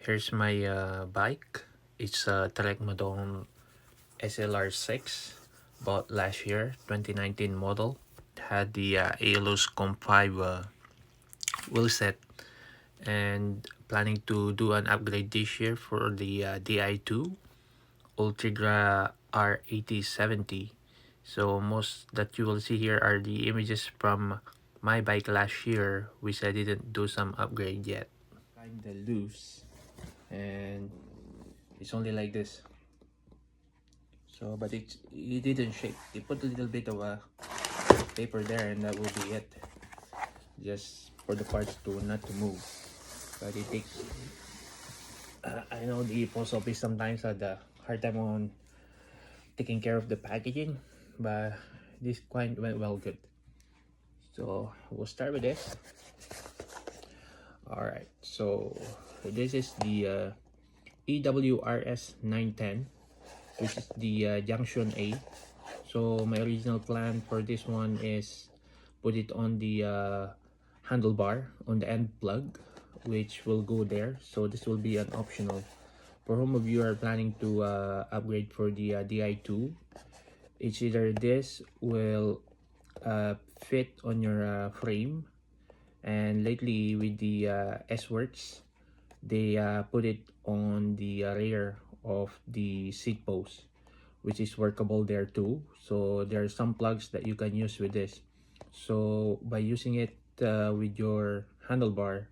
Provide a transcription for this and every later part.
Here's my bike. It's a Trek Madong SLR6, bought last year, 2019 model. Had the ALOS Comp 5 wheel set, and planning to do an upgrade this year for the Di2 Ultegra R8070. So most that you will see here are the images from my bike last year, which I didn't do some upgrade yet. Kinda loose, and it's only like this. So, but it didn't shake. They put a little bit of a paper there, and that will be it. Just for the parts to not to move. But it takes. I know the post office sometimes had a hard time on taking care of the packaging, but this quite went well good. So we'll start with this. All right. So this is the EWRS 910, which is the junction A. So my original plan for this one is put it on the handlebar on the end plug, which will go there. So this will be an optional. For whom of you are planning to upgrade for the Di2, it's either this will fit on your frame, and lately with the S-Works, they put it on the rear of the seat post, which is workable there too. So there are some plugs that you can use with this. So by using it with your handlebar,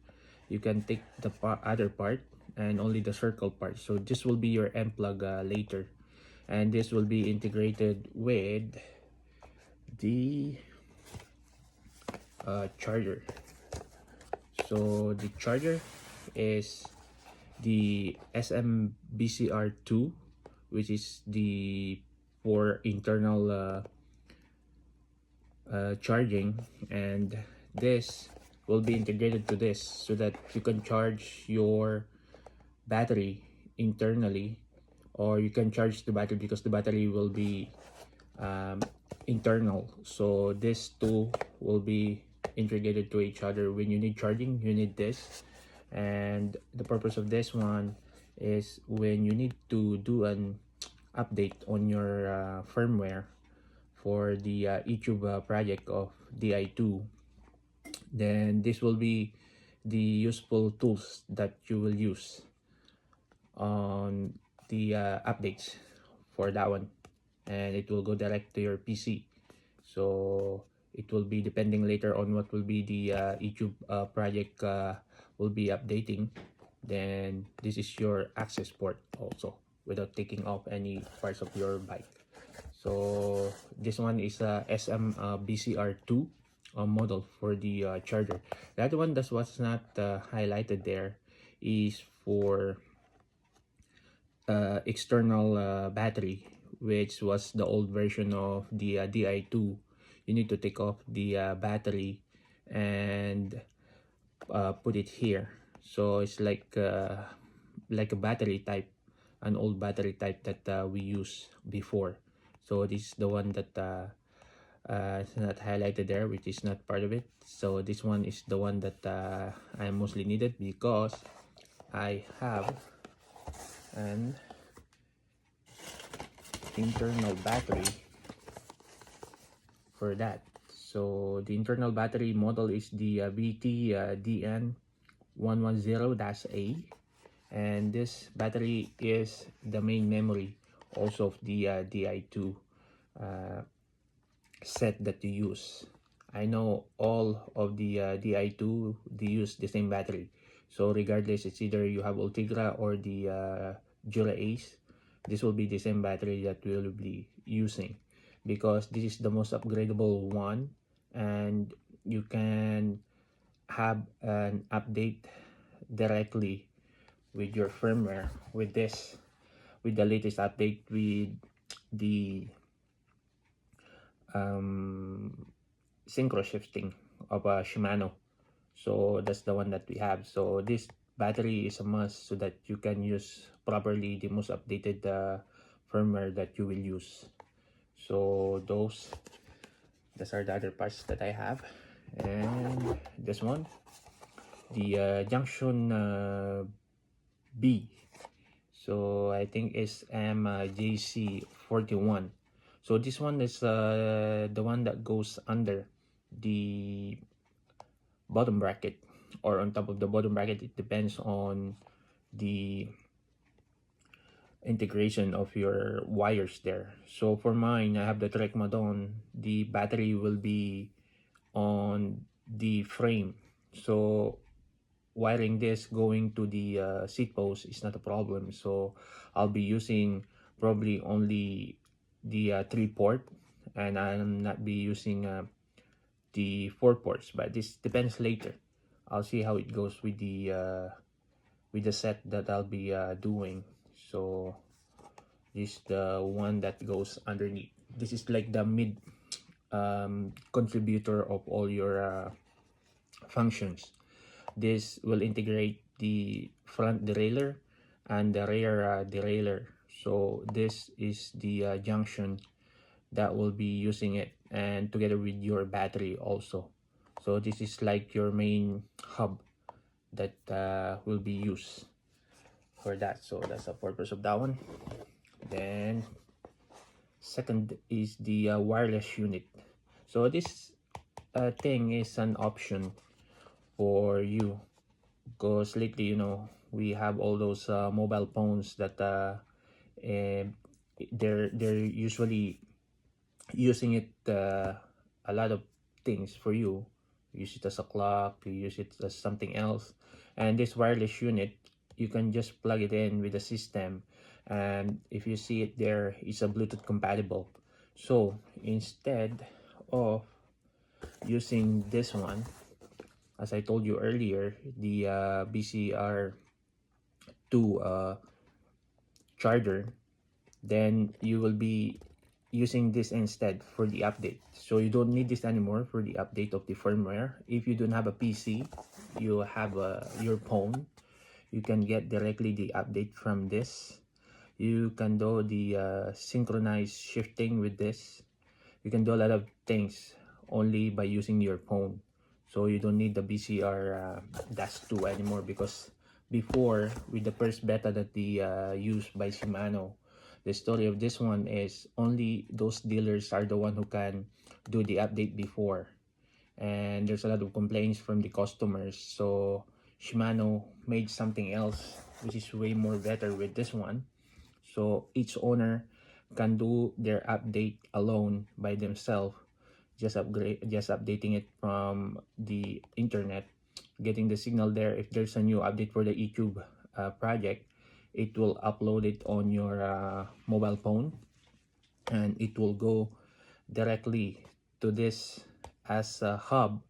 you can take the other part and only the circle part. So this will be your end plug later, and this will be integrated with the charger. So the charger is the SMBCR2, which is the for internal charging, and this will be integrated to this so that you can charge your battery internally, or you can charge the battery because the battery will be internal. So these two will be integrated to each other. When you need charging, you need this, and the purpose of this one is when you need to do an update on your firmware for the YouTube project of Di2, then this will be the useful tools that you will use on the updates for that one, and it will go direct to your PC. So it will be depending later on what will be the YouTube project will be updating. Then this is your access port also, without taking off any parts of your bike. So this one is a SMBCR2 model for the charger. That one that was not highlighted there is for external battery, which was the old version of the Di2. You need to take off the battery and put it here. So it's like a battery type, an old battery type that we used before. So this is the one that it's not highlighted there, which is not part of it. So this one is the one that I mostly needed because I have an internal battery for that. So the internal battery model is the BT-DN110-A, and this battery is the main memory also of the Di2 set that you use. I know all of the Di2, they use the same battery. So regardless, it's either you have Ultegra or the Jura Ace, this will be the same battery that we'll be using, because this is the most upgradable one, and you can have an update directly with your firmware with this, with the latest update with the synchro shifting of Shimano. So that's the one that we have. So this battery is a must so that you can use properly the most updated firmware that you will use. So those are the other parts that I have. And this one, the junction So I think it's MJC41. So this one is the one that goes under the bottom bracket or on top of the bottom bracket. It depends on the integration of your wires there. So for mine, I have the Trekmadon. The battery will be on the frame. So wiring this going to the seat post is not a problem. So I'll be using probably only the 3-port, and I'll not be using the 4 ports, but this depends later. I'll see how it goes with the set that I'll be doing. So this is the one that goes underneath. This is like the mid contributor of all your functions. This will integrate the front derailleur and the rear derailleur. So this is the junction that will be using it, and together with your battery also. So this is like your main hub that will be used for that. So that's the purpose of that one. Then second is the wireless unit. So this thing is an option for you, because lately, you know, we have all those mobile phones that they're usually using it a lot of things for you. You use it as a clock, you use it as something else, and this wireless unit, you can just plug it in with the system, and if you see it there, it's a Bluetooth compatible. So instead of using this one, as I told you earlier, the BCR2 charger, then you will be using this instead for the update. So you don't need this anymore for the update of the firmware. If you don't have a PC, you have your phone, you can get directly the update from this. You can do the synchronized shifting with this. You can do a lot of things only by using your phone. So you don't need the BCR-2 anymore, because before, with the first beta that they used by Shimano, the story of this one is only those dealers are the one who can do the update before, and there's a lot of complaints from the customers. So Shimano made something else which is way more better with this one. So each owner can do their update alone by themselves, just updating it from the internet, getting the signal there. If there's a new update for the YouTube project, it will upload it on your mobile phone, and it will go directly to this as a hub,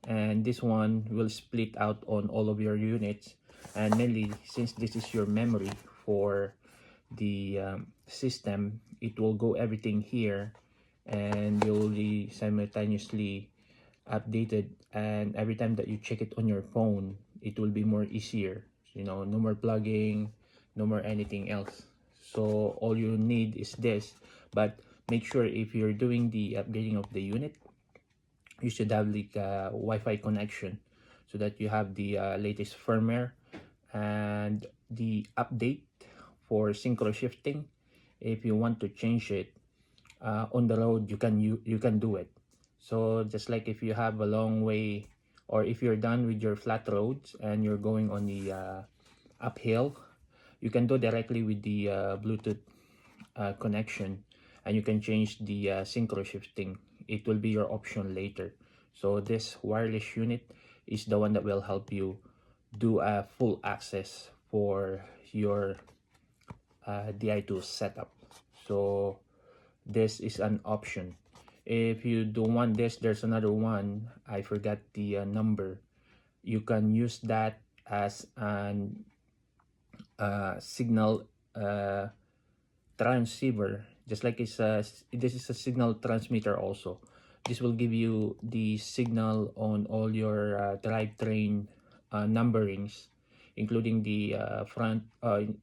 and this one will split out on all of your units. And mainly, since this is your memory for the system, it will go everything here, and you'll be simultaneously updated, and every time that you check it on your phone, it will be more easier. You know, no more plugging, no more anything else. So all you need is this, but make sure if you're doing the upgrading of the unit, you should have like a Wi-Fi connection, so that you have the latest firmware and the update for synchro shifting. If you want to change it on the road, you can do it. So just like if you have a long way, or if you're done with your flat roads and you're going on the uphill, you can do directly with the Bluetooth connection, and you can change the synchro shifting. It will be your option later. So this wireless unit is the one that will help you do a full access for your Di2 setup. So this is an option. If you don't want this, there's another one, I forgot the number. You can use that as an signal transceiver, just like this is a signal transmitter also. This will give you the signal on all your drivetrain numberings, including the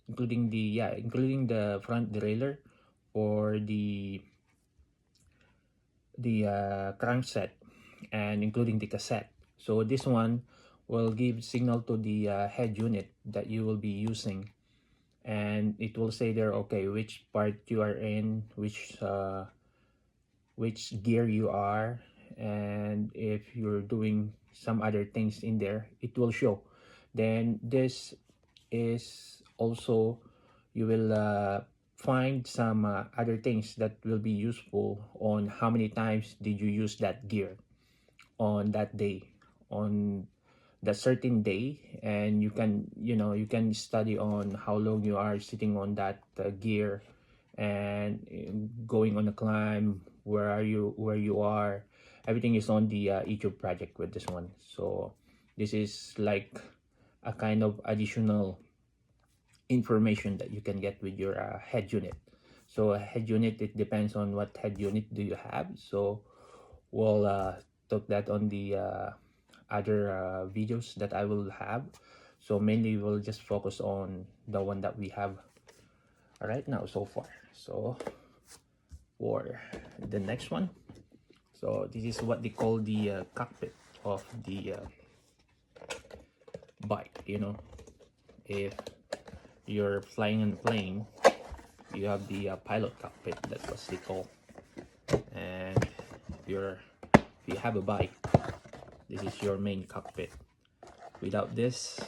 including the front derailleur, or the crankset, and including the cassette. So this one will give signal to the head unit that you will be using, and it will say there, okay, which part you are in, which gear you are, and if you're doing some other things in there, it will show. Then this is also, you will find some other things that will be useful on how many times did you use that gear on that day, on that certain day. And you can, you can study on how long you are sitting on that gear, and going on a climb, where you are. Everything is on the YouTube project with this one. So this is like a kind of additional information that you can get with your head unit. So a head unit, it depends on what head unit do you have. So we'll talk that on the other videos that I will have. So mainly we'll just focus on the one that we have right now so far. So for the next one, so this is what they call the cockpit of the bike. If you're flying in a plane, you have the pilot cockpit, that's what they call. And if you have a bike, this is your main cockpit. Without this,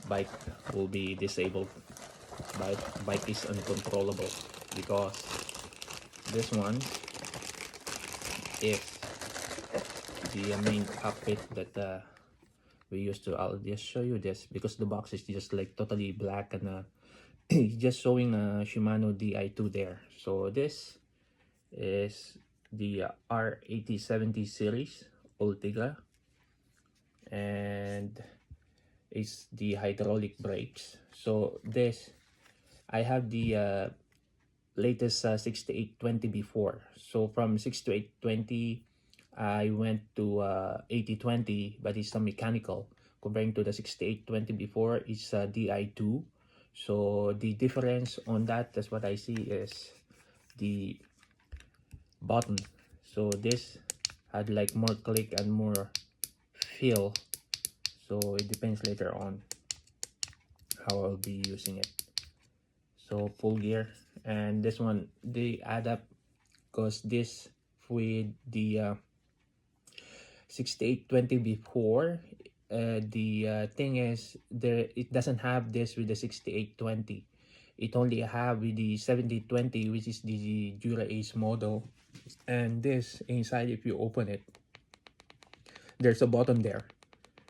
bike will be disabled. Bike is uncontrollable, because this one is the main cockpit that we used to. I'll just show you this, because the box is just like totally black, and just showing Shimano Di2 there. So this is the R8070 series Ultegra, and it's the hydraulic brakes. So this, I have the latest 6820 before. So from 6820 I went to 8020, but it's a mechanical. Comparing to the 6820 before, it's a Di2. So the difference on that's what I see, is the button. So this had like more click and more feel. So it depends later on how I'll be using it. So full gear, and this one, they add up, because this with the 6820 before, the thing is, there, it doesn't have this with the 6820. It only have with the 7020, which is the Dura Ace model. And this inside, if you open it, there's a button there.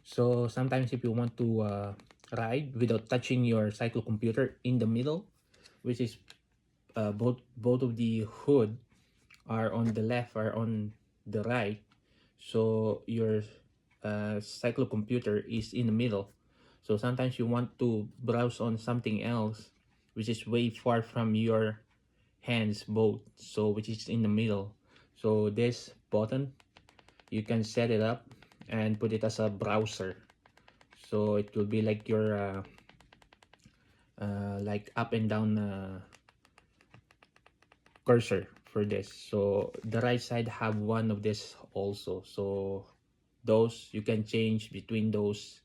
So sometimes if you want to ride without touching your cycle computer in the middle, which is both of the hood are on the left or on the right, so your cycle computer is in the middle. So sometimes you want to browse on something else which is way far from your hands both, so which is in the middle. So this button, you can set it up and put it as a browser, so it will be like your like up and down cursor for this. So the right side have one of this also, so those you can change between those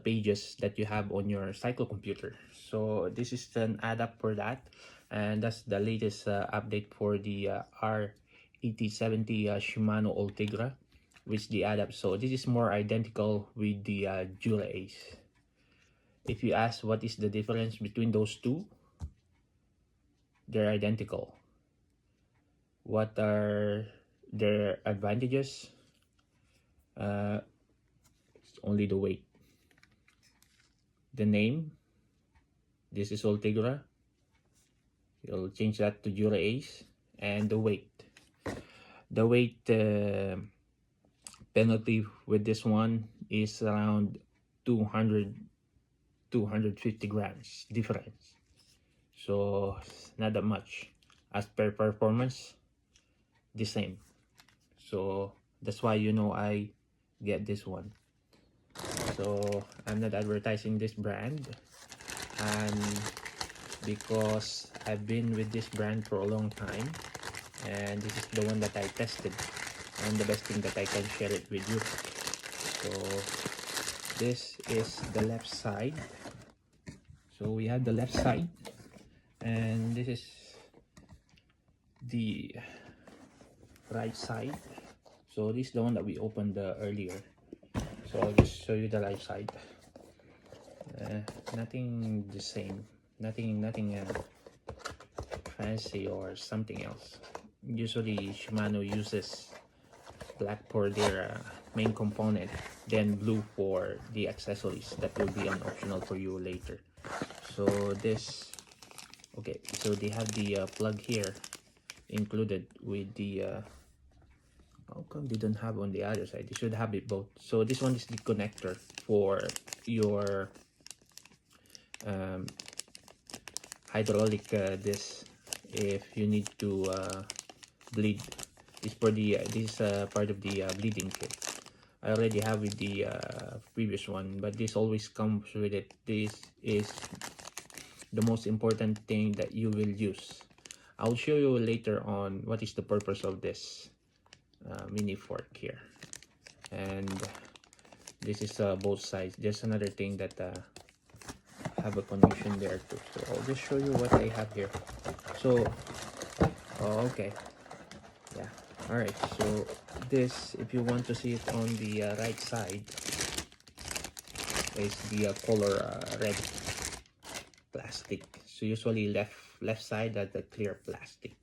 pages that you have on your cycle computer. So this is an add up for that, and that's the latest update for the R8070 Shimano Ultegra, which the add up. So this is more identical with the Dura Ace. If you ask what is the difference between those two, they're identical. What are their advantages? It's only the weight. The name, this is Ultegra, you'll change that to Dura Ace. And the weight. The weight penalty with this one is around 250 grams difference. So not that much. As per performance, the same. So that's why I get this one. So I'm not advertising this brand, and because I've been with this brand for a long time, and this is the one that I tested. and the best thing that I can share it with you. So this is the left side. So we have the left side, and this is the right side. So this is the one that we opened earlier. So I'll just show you the right side. Nothing the same, nothing fancy or something else. Usually Shimano uses black for their main component, then blue for the accessories that will be an optional for you later. So this, okay, so they have the plug here included with the how come they don't have on the other side? They should have it both. So this one is the connector for your hydraulic disc if you need to bleed. This for the this part of the bleeding kit. I already have with the previous one, but this always comes with it. This is the most important thing that you will use. I'll show you later on what is the purpose of this mini fork here, and this is both sides. There's another thing that have a connection there too, so I'll just show you what I have here. So okay, yeah, all right. So this, if you want to see it on the right side, is the color red plastic. So usually left side has the clear plastic.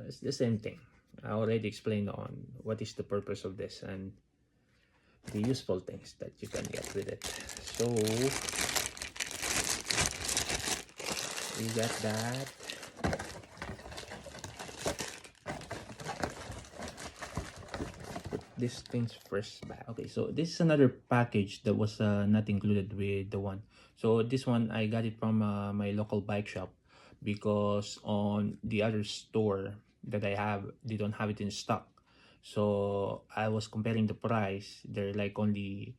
It's the same thing. I already explained on what is the purpose of this and the useful things that you can get with it. So we got that. Put these things first back. Okay, so this is another package that was not included with the one. So this one I got it from my local bike shop, because on the other store that I have, they don't have it in stock. So I was comparing the price. They're like only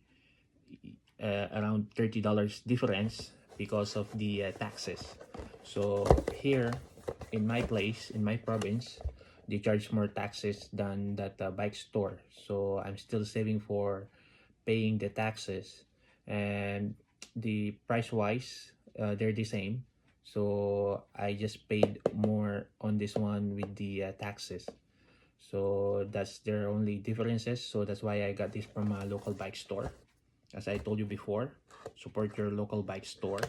around $30 difference because of the taxes. So here in my place, in my province, they charge more taxes than that bike store. So I'm still saving for paying the taxes, and the price wise they're the same. So I just paid more on this one with the taxes. So that's their only differences. So that's why I got this from a local bike store. As I told you before, support your local bike store,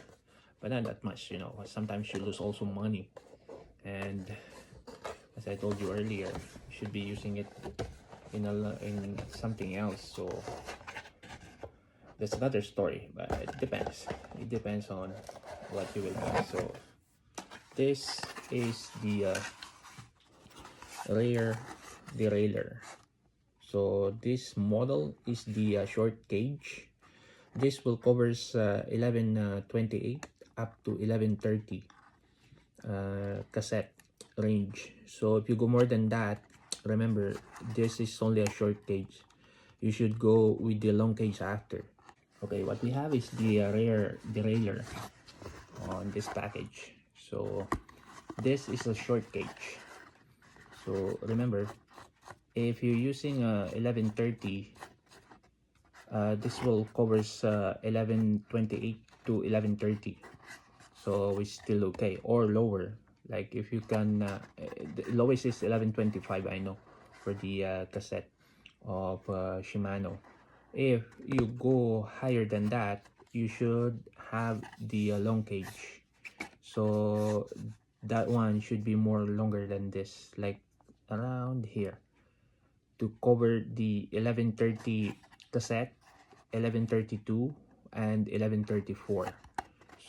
but not that much, you know. Sometimes you lose also money, and as I told you earlier, you should be using it in something else. So that's another story, but it depends. It depends on what you will buy. So this is the rear derailleur. So this model is the short gauge. This will covers 1128 up to 1130 cassette range. So if you go more than that, remember this is only a short gauge. You should go with the long gauge after. Okay, what we have is the rear derailleur on this package. So this is a short gauge. So remember, if you're using 1130, this will covers 1128 to 1130. So it's still okay, or lower. Like if you can, the lowest is 1125, I know, for the cassette of Shimano. If you go higher than that, you should have the long gauge. So that one should be more longer than this, like around here, to cover the 1130 cassette, 1132 and 1134.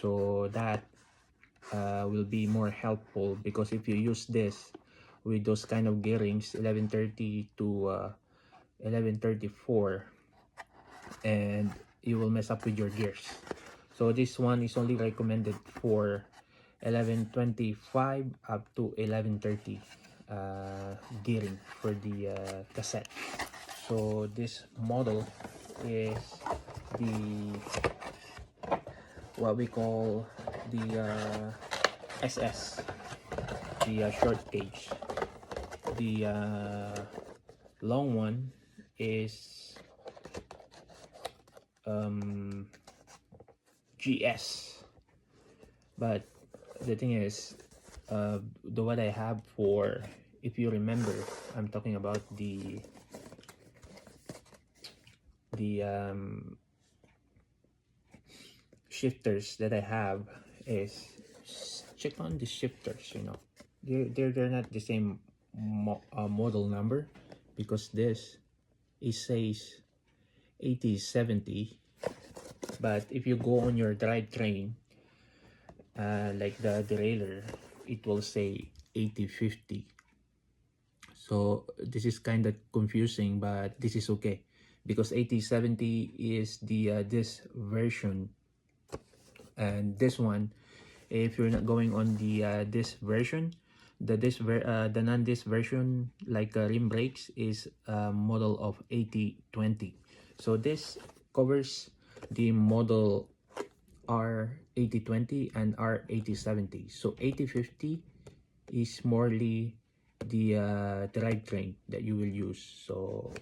So that will be more helpful, because if you use this with those kind of gearings, 1130 to 1134, and you will mess up with your gears. So this one is only recommended for 1125 up to 1130 gearing for the cassette. So this model is the what we call the SS, the short gauge. The long one is GS. But the thing is, the what I have for, if you remember, I'm talking about the shifters that I have is, check on the shifters, you know, they're not the same model number, because this, it says 8070, but if you go on your drivetrain, like the derailleur, it will say 8050. So this is kind of confusing, but this is okay, because 8070 is the this version, and this one, if you're not going on the this version, the non-disc version, like rim brakes, is a model of 8020. So this covers the model R8020 and R8070. So 8050 is morely the drivetrain that you will use, so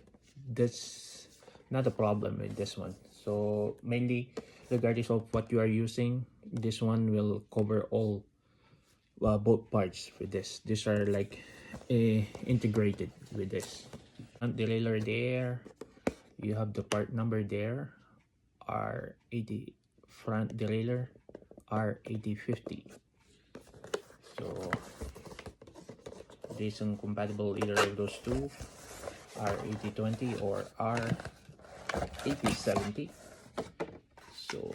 that's not a problem with this one. So mainly, regardless of what you are using, this one will cover all both parts for this. These are like integrated with this. And the derailleur there, you have the part number there, R80 front derailleur, R8050. So this is compatible either of those two, R8020 or R8070. So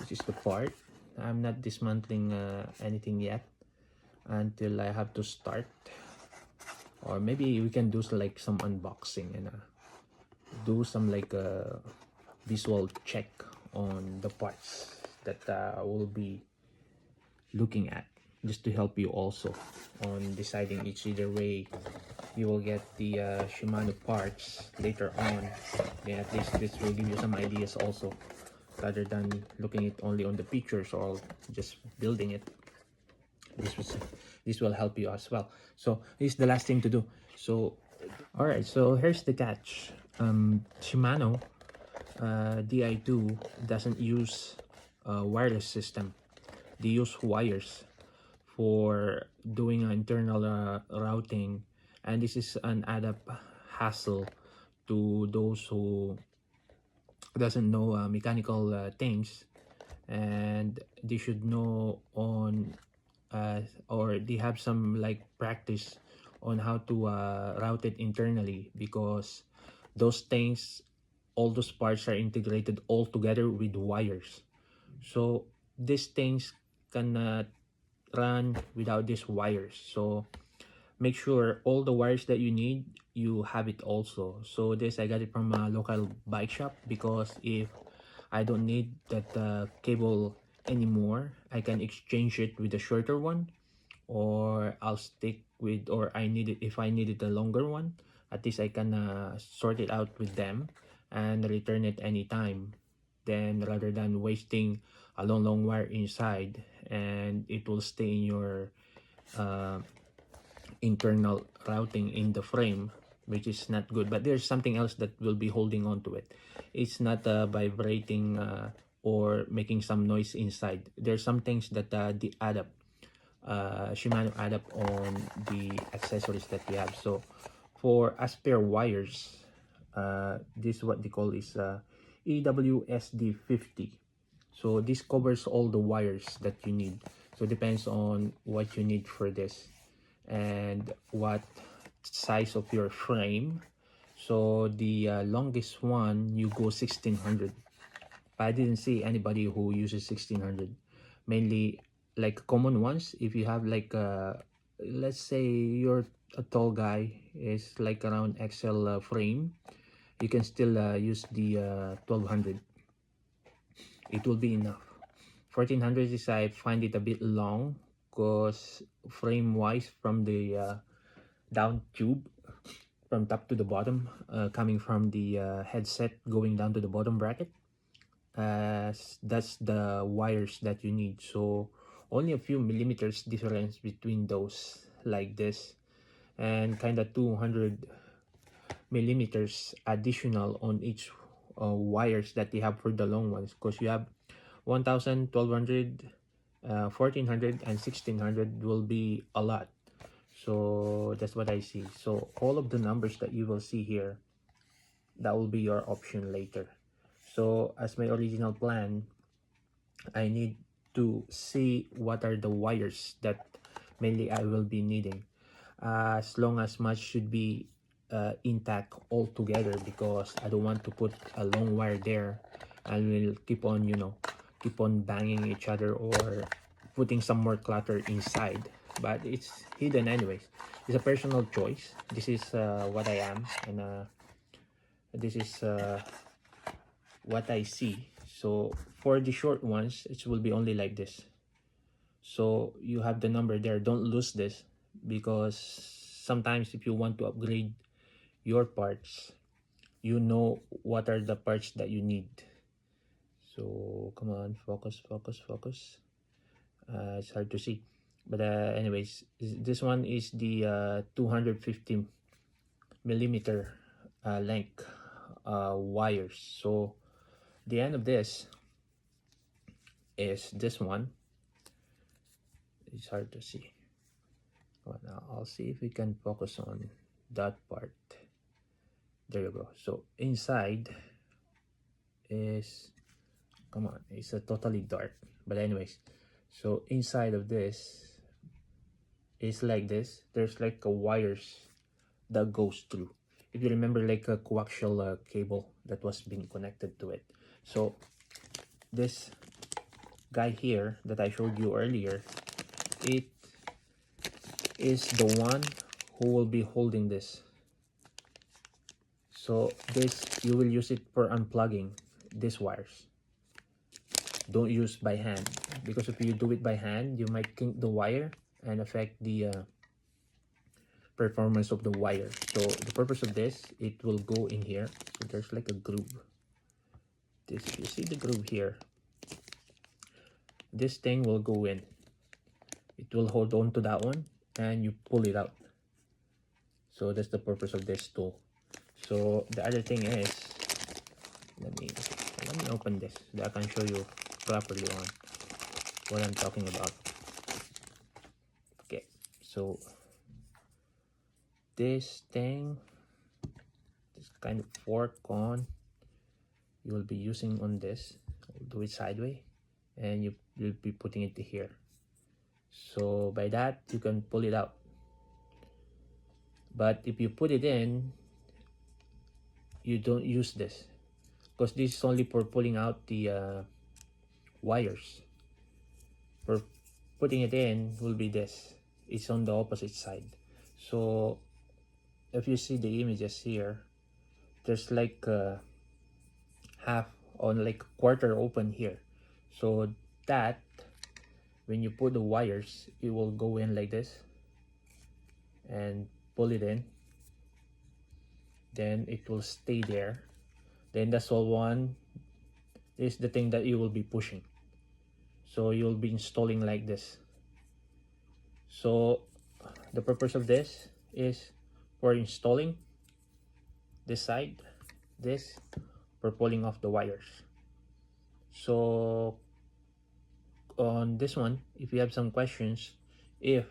this is the part. I'm not dismantling anything yet until I have to start, or maybe we can do like some unboxing and do some like visual check on the parts that we'll be looking at, just to help you also on deciding each either way. You will get the Shimano parts later on, then at least this will give you some ideas also, rather than looking it only on the pictures or just building it. This will help you as well. So this is the last thing to do. So all right, so here's the catch. Shimano Di2 doesn't use a wireless system. They use wires for doing internal routing, and this is an added hassle to those who doesn't know mechanical things, and they should know on or they have some like practice on how to route it internally, because those things, all those parts are integrated all together with wires. So these things cannot run without these wires. So make sure all the wires that you need, you have it also. So this, I got it from a local bike shop, because if I don't need that cable anymore, I can exchange it with a shorter one, or I'll stick with, or I need it, if I needed a longer one, at least I can sort it out with them and return it anytime, then rather than wasting a long wire inside, and it will stay in your internal routing in the frame, which is not good. But there's something else that will be holding on to it. It's not vibrating or making some noise inside. There's some things that the adapt Shimano add up on the accessories that we have. So for as per wires, this is what they call is EWSD50. So this covers all the wires that you need. So it depends on what you need for this and what size of your frame. So the longest one, you go 1600. But I didn't see anybody who uses 1600. Mainly like common ones, if you have like let's say you're a tall guy, is like around XL frame, you can still use the 1200. It will be enough. 1400 is, I find it a bit long, because frame wise, from the down tube from top to the bottom, coming from the headset going down to the bottom bracket, that's the wires that you need. So only a few millimeters difference between those, like this, and kind of 200 millimeters additional on each wires that you have for the long ones, because you have 1000, 1200, 1400 and 1600 will be a lot. So that's what I see. So all of the numbers that you will see here, that will be your option later. So as my original plan, I need to see what are the wires that mainly I will be needing. As long as much should be intact altogether, because I don't want to put a long wire there and will keep on, keep on banging each other or putting some more clutter inside. But it's hidden anyways. It's a personal choice. This is what I am, and this is what I see. So for the short ones, it will be only like this. So you have the number there. Don't lose this, because sometimes if you want to upgrade your parts, you know what are the parts that you need. So come on, focus, focus, focus. It's hard to see, but anyways, this one is the 250 millimeter length wires. So the end of this is this one. It's hard to see. Well, now I'll see if we can focus on that part. There you go. So inside is, come on, it's a totally dark, but anyways, so inside of this is like this. There's like a wires that goes through, if you remember, like a coaxial cable that was being connected to it. So this guy here that I showed you earlier, it is the one who will be holding this. So this, you will use it for unplugging these wires. Don't use by hand, because if you do it by hand, you might kink the wire and affect the performance of the wire. So the purpose of this, it will go in here. So there's like a groove. This, you see the groove here, this thing will go in. It will hold on to that one and you pull it out. So that's the purpose of this tool. So the other thing is, let me open this so that I can show you properly on what I'm talking about. Okay, so this thing, this kind of fork on, you will be using on this. I'll do it sideways, and you'll be putting it here. So by that, you can pull it out. But if you put it in, you don't use this, because this is only for pulling out the wires. For putting it in will be this. It's on the opposite side. So if you see the images here, there's like half on, like quarter open here. So that, when you put the wires, it will go in like this and pull it in, then it will stay there. Then the sole one is the thing that you will be pushing. So you'll be installing like this. So the purpose of this is for installing this side, this for pulling off the wires. So on this one, if you have some questions, if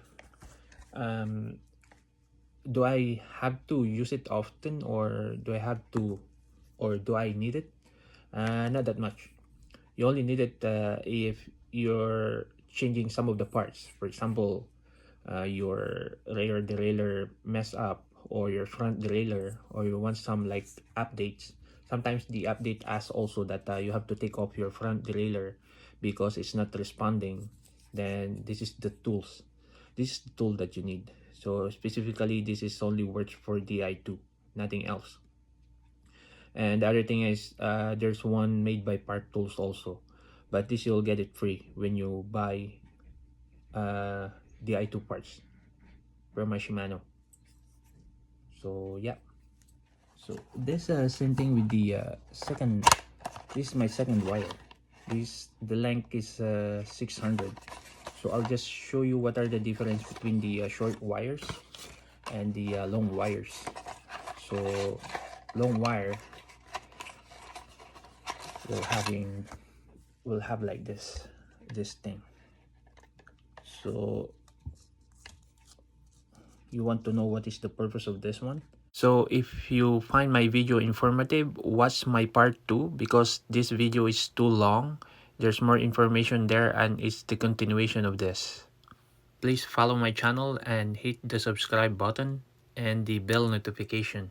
do I have to use it often, or do I need it? Not that much. You only need it if you're changing some of the parts. For example, your rear derailleur mess up, or your front derailleur, or you want some like updates. Sometimes the update asks also that you have to take off your front derailleur because it's not responding. Then this is the tools. This is the tool that you need. So specifically, this is only works for Di2, nothing else. And the other thing is, there's one made by Part Tools also, but this you'll get it free when you buy Di2 parts from my Shimano. So yeah. So this same thing with the second. This is my second wire. The length is 600. So I'll just show you what are the difference between the short wires and the long wires. So long wire will have like this thing. So you want to know what is the purpose of this one? So if you find my video informative, watch my part 2 because this video is too long. There's more information there and it's the continuation of this. Please follow my channel and hit the subscribe button and the bell notification.